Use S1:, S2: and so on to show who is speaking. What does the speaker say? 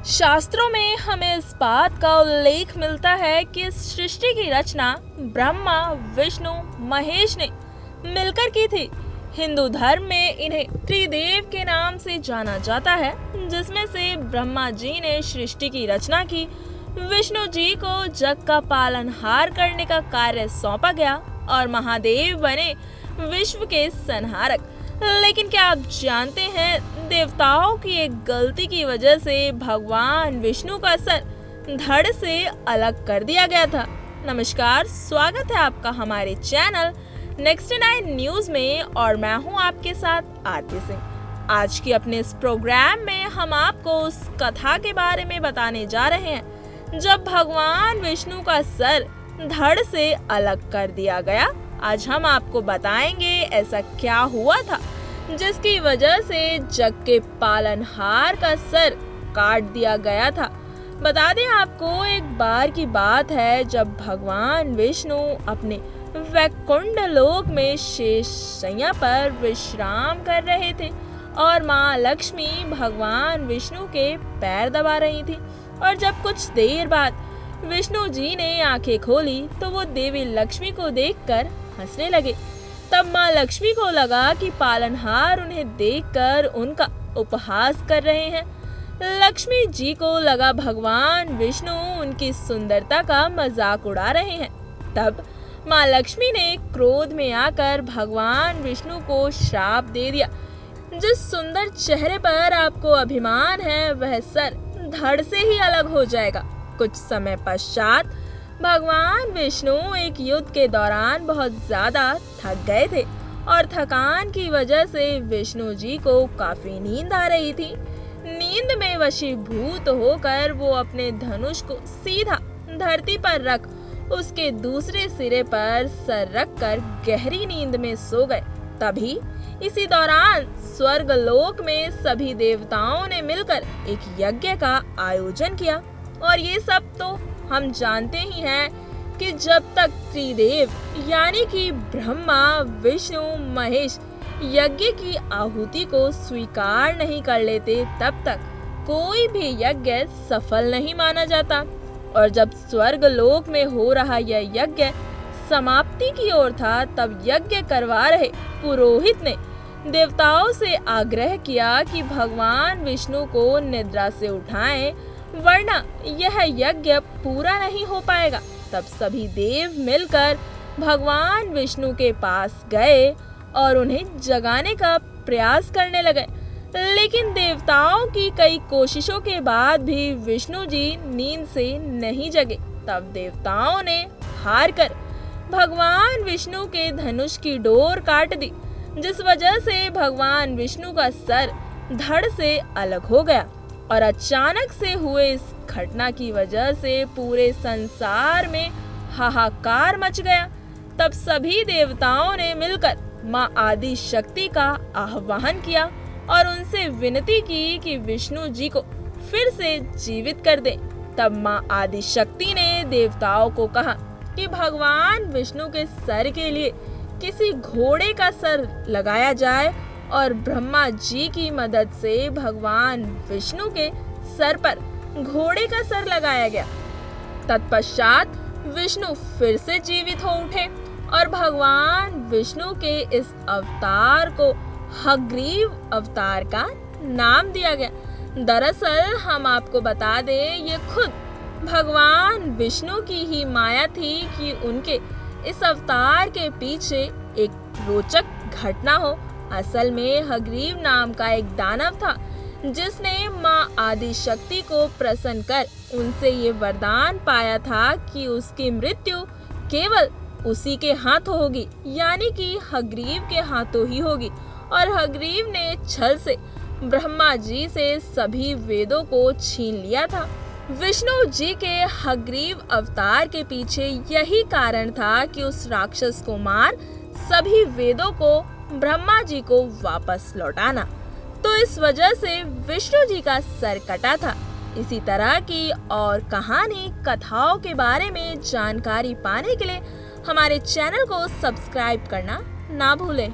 S1: शास्त्रों में हमें इस बात का उल्लेख मिलता है कि इस सृष्टि की रचना ब्रह्मा, विष्णु, महेश ने मिलकर की थी। हिंदू धर्म में इन्हें त्रिदेव के नाम से जाना जाता है, जिसमें से ब्रह्मा जी ने सृष्टि की रचना की, विष्णु जी को जग का पालनहार करने का कार्य सौंपा गया और महादेव बने विश्व के संहारक। लेकिन क्या आप जानते हैं, देवताओं की एक गलती की वजह से भगवान विष्णु का सर धड़ से अलग कर दिया गया था। नमस्कार, स्वागत है आपका हमारे चैनल नेक्स्ट 9 न्यूज में और मैं हूं आपके साथ आरती सिंह। आज की अपने इस प्रोग्राम में हम आपको उस कथा के बारे में बताने जा रहे हैं जब भगवान विष्णु का सर धड़ से अलग कर दिया गया। आज हम आपको बताएंगे ऐसा क्या हुआ था जिसकी वजह से जग के पालनहार का सर काट दिया गया था। बता दें आपको, एक बार की बात है जब भगवान विष्णु अपने वैकुंठ लोक में शेष शैया पर विश्राम कर रहे थे और माँ लक्ष्मी भगवान विष्णु के पैर दबा रही थी। और जब कुछ देर बाद विष्णु जी ने आंखें खोली तो वो देवी लक्ष्मी को देखकर हंसने लगे। तब माँ लक्ष्मी को लगा कि पालनहार उन्हें देखकर उनका उपहास कर रहे हैं। लक्ष्मी जी को लगा भगवान विष्णु उनकी सुंदरता का मजाक उड़ा रहे हैं। तब माँ लक्ष्मी ने क्रोध में आकर भगवान विष्णु को श्राप दे दिया, जिस सुंदर चेहरे पर आपको अभिमान है वह सर धड़ से ही अलग हो जाएगा। कुछ समय पश्चात भगवान विष्णु एक युद्ध के दौरान बहुत ज्यादा थक गए थे और थकान की वजह से विष्णु जी को काफी नींद आ रही थी। नींद में वशीभूत होकर वो अपने धनुष को सीधा धरती पर रख उसके दूसरे सिरे पर सर रखकर गहरी नींद में सो गए। तभी इसी दौरान स्वर्ग लोक में सभी देवताओं ने मिलकर एक यज्ञ का आयोजन किया। और ये सब तो हम जानते ही हैं कि जब तक त्रिदेव यानी कि ब्रह्मा, विष्णु, महेश यज्ञ की आहुति को स्वीकार नहीं कर लेते तब तक कोई भी यज्ञ सफल नहीं माना जाता। और जब स्वर्ग लोक में हो रहा यह यज्ञ समाप्ति की ओर था, तब यज्ञ करवा रहे पुरोहित ने देवताओं से आग्रह किया कि भगवान विष्णु को निद्रा से उठाएं, वरना यह यज्ञ पूरा नहीं हो पाएगा। तब सभी देव मिलकर भगवान विष्णु के पास गए और उन्हें जगाने का प्रयास करने लगे, लेकिन देवताओं की कई कोशिशों के बाद भी विष्णु जी नींद से नहीं जगे। तब देवताओं ने हार कर भगवान विष्णु के धनुष की डोर काट दी, जिस वजह से भगवान विष्णु का सर धड़ से अलग हो गया। और अचानक से हुए इस घटना की वजह से पूरे संसार में हाहाकार मच गया। तब सभी देवताओं ने मिलकर माँ आदि शक्ति का आह्वान किया और उनसे विनती की कि विष्णु जी को फिर से जीवित कर दें। तब माँ आदि शक्ति ने देवताओं को कहा कि भगवान विष्णु के सर के लिए किसी घोड़े का सर लगाया जाए और ब्रह्मा जी की मदद से भगवान विष्णु के सर पर घोड़े का सर लगाया गया। तत्पश्चात विष्णु फिर से जीवित हो उठे और भगवान विष्णु के इस अवतार को हयग्रीव अवतार का नाम दिया गया। दरअसल हम आपको बता दें, ये खुद भगवान विष्णु की ही माया थी कि उनके इस अवतार के पीछे एक रोचक घटना हो। असल में हयग्रीव नाम का एक दानव था जिसने माँ आदि शक्ति को प्रसन्न कर उनसे ये वरदान पाया था कि उसकी मृत्यु केवल उसी के हाथों होगी, यानी कि हयग्रीव के हाथों ही होगी। और हयग्रीव ने छल से ब्रह्मा जी से सभी वेदों को छीन लिया था। विष्णु जी के हयग्रीव अवतार के पीछे यही कारण था कि उस राक्षस को मार सभी वेदों को ब्रह्मा जी को वापस लौटाना। तो इस वजह से विष्णु जी का सर कटा था। इसी तरह की और कहानी कथाओं के बारे में जानकारी पाने के लिए हमारे चैनल को सब्सक्राइब करना ना भूलें।